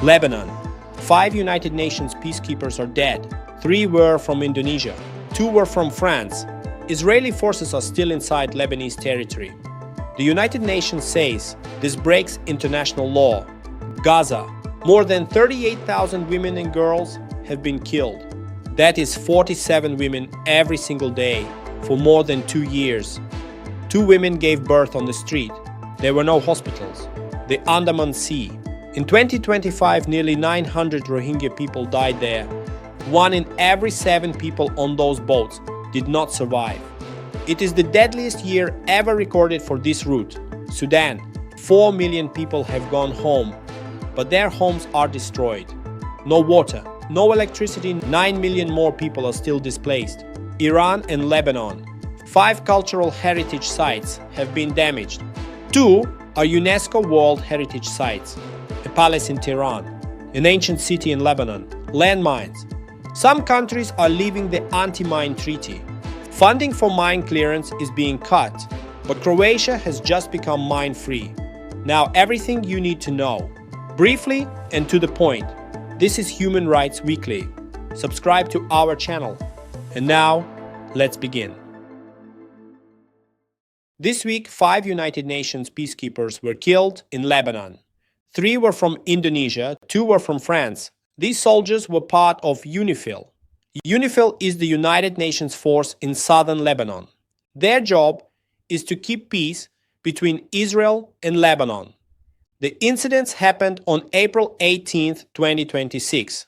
Lebanon. 5 United Nations peacekeepers are dead. 3 were from Indonesia. 2 were from France. Israeli forces are still inside Lebanese territory. The United Nations says this breaks international law. Gaza. More than 38,000 women and girls have been killed. That is 47 women every single day for more than 2 years. 2 women gave birth on the street. There were no hospitals. The Andaman Sea. In 2025, nearly 900 Rohingya people died there. 1 in every 7 people on those boats did not survive. It is the deadliest year ever recorded for this route. Sudan. 4 million people have gone home, but their homes are destroyed. No water, no electricity, 9 million more people are still displaced. Iran and Lebanon. 5 cultural heritage sites have been damaged. 2 are UNESCO World Heritage Sites. A palace in Tehran, an ancient city in Lebanon, landmines. Some countries are leaving the anti-mine treaty. Funding for mine clearance is being cut, but Croatia has just become mine-free. Now everything you need to know. Briefly and to the point. This is Human Rights Weekly. Subscribe to our channel. And now, let's begin. This week, 5 United Nations peacekeepers were killed in Lebanon. 3 were from Indonesia, 2 were from France. These soldiers were part of UNIFIL. UNIFIL is the United Nations force in southern Lebanon. Their job is to keep peace between Israel and Lebanon. The incidents happened on April 18, 2026.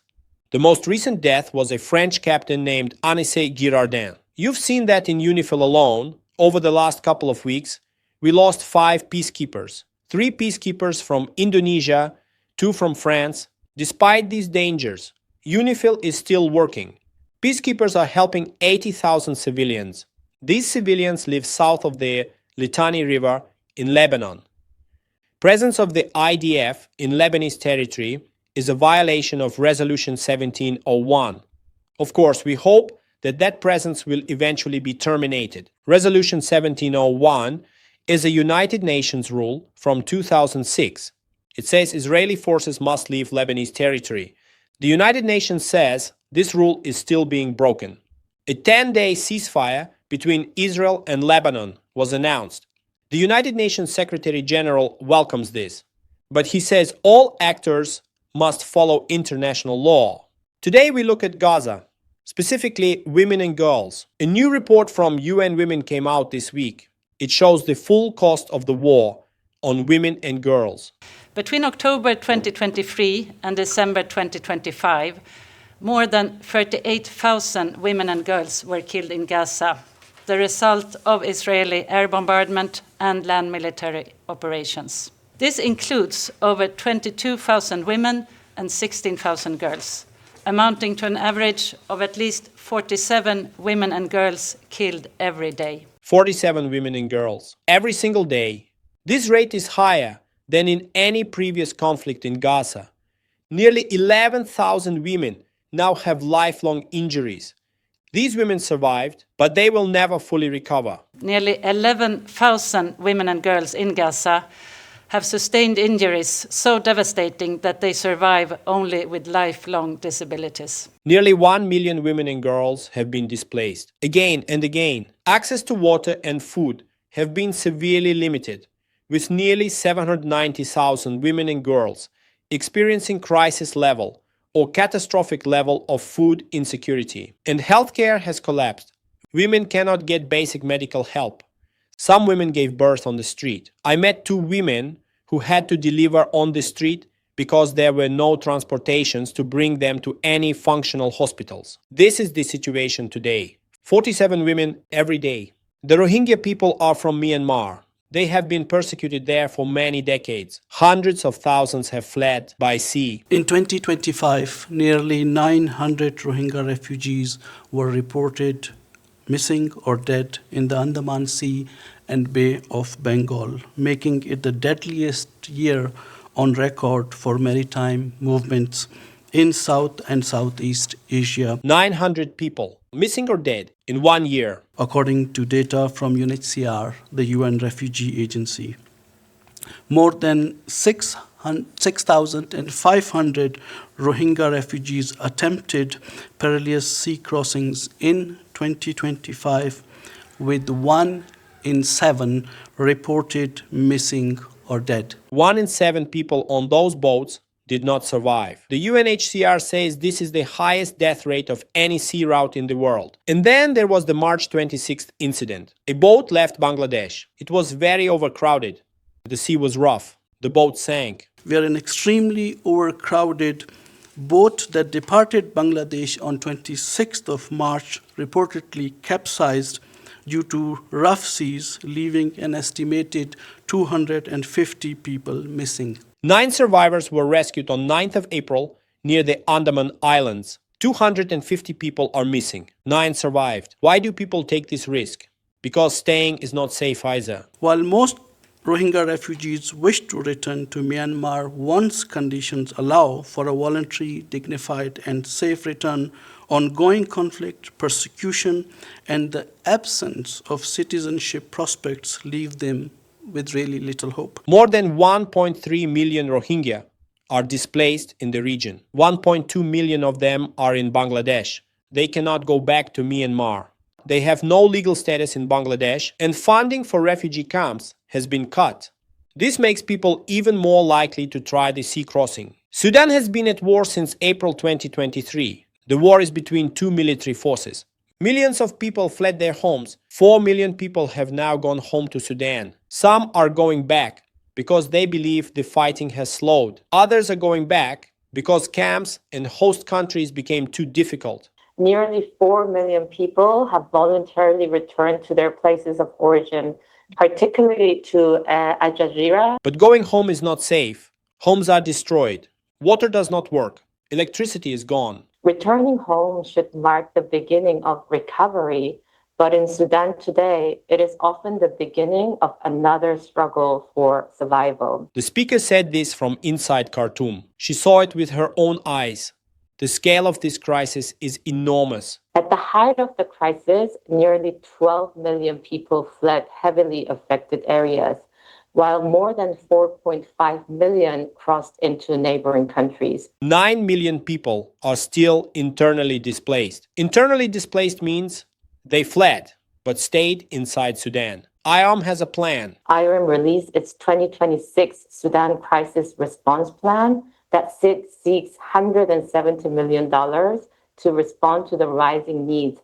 The most recent death was a French captain named Anissé Girardin. You've seen that in UNIFIL alone. Over the last couple of weeks, we lost 5 peacekeepers. 3 peacekeepers from Indonesia, 2 from France. Despite these dangers, UNIFIL is still working. Peacekeepers are helping 80,000 civilians. These civilians live south of the Litani River in Lebanon. Presence of the IDF in Lebanese territory is a violation of Resolution 1701. Of course, we hope that presence will eventually be terminated. Resolution 1701 is a United Nations rule from 2006. It says Israeli forces must leave Lebanese territory. The United Nations says this rule is still being broken. A 10-day ceasefire between Israel and Lebanon was announced. The United Nations Secretary General welcomes this, but he says all actors must follow international law. Today we look at Gaza, specifically women and girls. A new report from UN Women came out this week. It shows the full cost of the war on women and girls. Between October 2023 and December 2025, more than 38,000 women and girls were killed in Gaza, the result of Israeli air bombardment and land military operations. This includes over 22,000 women and 16,000 girls, amounting to an average of at least 47 women and girls killed every day. 47 women and girls every single day. This rate is higher than in any previous conflict in Gaza. Nearly 11,000 women now have lifelong injuries. These women survived, but they will never fully recover. Nearly 11,000 women and girls in Gaza have sustained injuries so devastating that they survive only with lifelong disabilities. Nearly 1 million women and girls have been displaced. Again and again, access to water and food have been severely limited, with nearly 790,000 women and girls experiencing crisis level or catastrophic level of food insecurity. And healthcare has collapsed. Women cannot get basic medical help. Some women gave birth on the street. I met 2 women who had to deliver on the street because there were no transportations to bring them to any functional hospitals. This is the situation today. 47 women every day. The Rohingya people are from Myanmar. They have been persecuted there for many decades. Hundreds of thousands have fled by sea. In 2025, nearly 900 Rohingya refugees were reported missing or dead in the Andaman Sea and Bay of Bengal, making it the deadliest year on record for maritime movements in South and Southeast Asia. 900 people missing or dead in 1 year. According to data from UNHCR, the UN Refugee Agency. More than 6,500 Rohingya refugees attempted perilous sea crossings in 2025, with 1 in 7 reported missing or dead. 1 in 7 people on those boats did not survive. The UNHCR says this is the highest death rate of any sea route in the world. And then there was the March 26th incident. A boat left Bangladesh. It was very overcrowded. The sea was rough. The boat sank. We are an extremely overcrowded boat that departed Bangladesh on 26th of March reportedly capsized due to rough seas, leaving an estimated 250 people missing. 9 survivors were rescued on 9th of April near the Andaman Islands. 250 people are missing. 9 survived. Why do people take this risk? Because staying is not safe either. While most Rohingya refugees wish to return to Myanmar once conditions allow for a voluntary, dignified, and safe return, ongoing conflict, persecution, and the absence of citizenship prospects leave them with really little hope. More than 1.3 million Rohingya are displaced in the region. 1.2 million of them are in Bangladesh. They cannot go back to Myanmar. They have no legal status in Bangladesh, and funding for refugee camps has been cut. This makes people even more likely to try the sea crossing. Sudan has been at war since April 2023. The war is between 2 military forces. Millions of people fled their homes. 4 million people have now gone home to Sudan. Some are going back because they believe the fighting has slowed. Others are going back because camps and host countries became too difficult. Nearly 4 million people have voluntarily returned to their places of origin, particularly to Al Jazeera. But going home is not safe. Homes are destroyed. Water does not work. Electricity is gone. Returning home should mark the beginning of recovery, but in Sudan today, it is often the beginning of another struggle for survival. The speaker said this from inside Khartoum. She saw it with her own eyes. The scale of this crisis is enormous. At the height of the crisis, nearly 12 million people fled heavily affected areas, while more than 4.5 million crossed into neighboring countries. 9 million people are still internally displaced. Internally displaced means they fled, but stayed inside Sudan. IOM has a plan. IOM released its 2026 Sudan Crisis Response Plan that seeks $170 million to respond to the rising needs.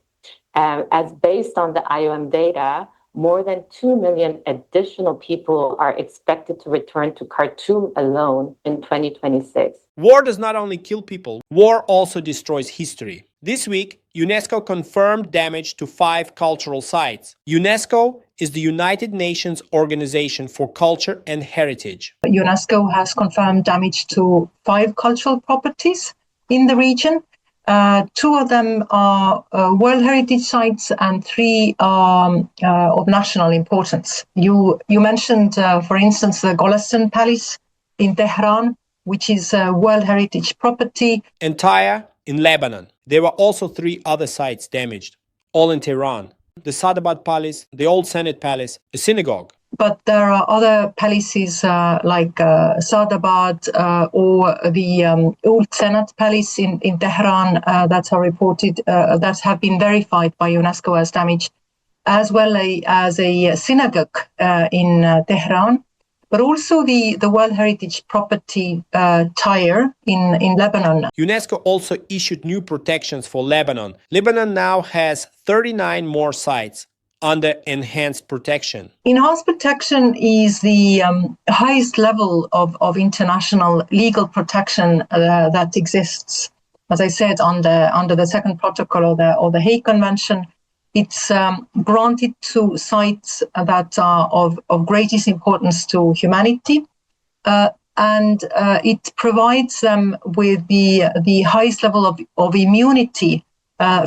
As based on the IOM data, more than 2 million additional people are expected to return to Khartoum alone in 2026. War does not only kill people, war also destroys history. This week, UNESCO confirmed damage to 5 cultural sites. UNESCO is the United Nations Organization for Culture and Heritage. UNESCO has confirmed damage to 5 cultural properties in the region. 2 of them are World Heritage Sites and 3 are of national importance. You mentioned, for instance, the Golestan Palace in Tehran, which is a World Heritage property. And Tyre in Lebanon. There were also 3 other sites damaged, all in Tehran. The Sadabad Palace, the Old Senate Palace, a synagogue. But there are other palaces like Sadabad or the Old Senate Palace in Tehran that are reported, that have been verified by UNESCO as damaged, as well as a synagogue in Tehran, but also the World Heritage property Tyre in Lebanon. UNESCO also issued new protections for Lebanon. Lebanon now has 39 more sites under enhanced protection. Enhanced protection is the highest level of international legal protection that exists. As I said, under the second protocol of the Hague Convention, it's granted to sites that are of greatest importance to humanity, and it provides them with the highest level of immunity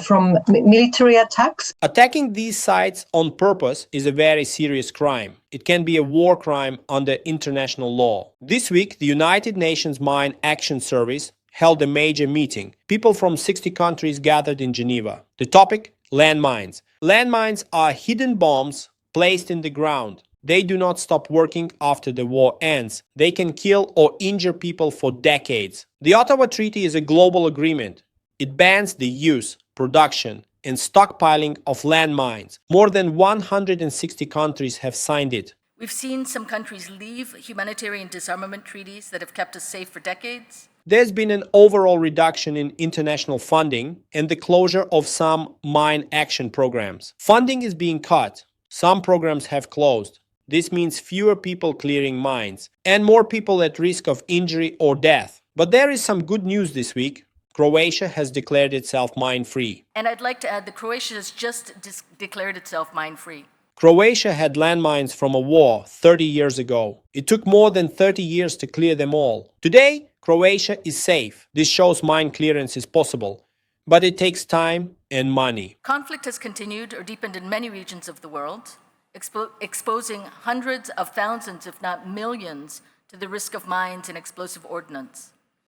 from military attacks. Attacking these sites on purpose is a very serious crime. It can be a war crime under international law. This week, the United Nations Mine Action Service held a major meeting. People from 60 countries gathered in Geneva. The topic? Landmines. Landmines are hidden bombs placed in the ground. They do not stop working after the war ends. They can kill or injure people for decades. The Ottawa Treaty is a global agreement. It bans the use, production, and stockpiling of landmines. More than 160 countries have signed it. We've seen some countries leave humanitarian disarmament treaties that have kept us safe for decades. There's been an overall reduction in international funding and the closure of some mine action programs. Funding is being cut. Some programs have closed. This means fewer people clearing mines and more people at risk of injury or death. But there is some good news this week. Croatia has declared itself mine-free. And I'd like to add that Croatia has just declared itself mine-free. Croatia had landmines from a war 30 years ago. It took more than 30 years to clear them all. Today, Croatia is safe. This shows mine clearance is possible, but it takes time and money. Conflict has continued or deepened in many regions of the world, exposing hundreds of thousands, if not millions, to the risk of mines and explosive ordnance.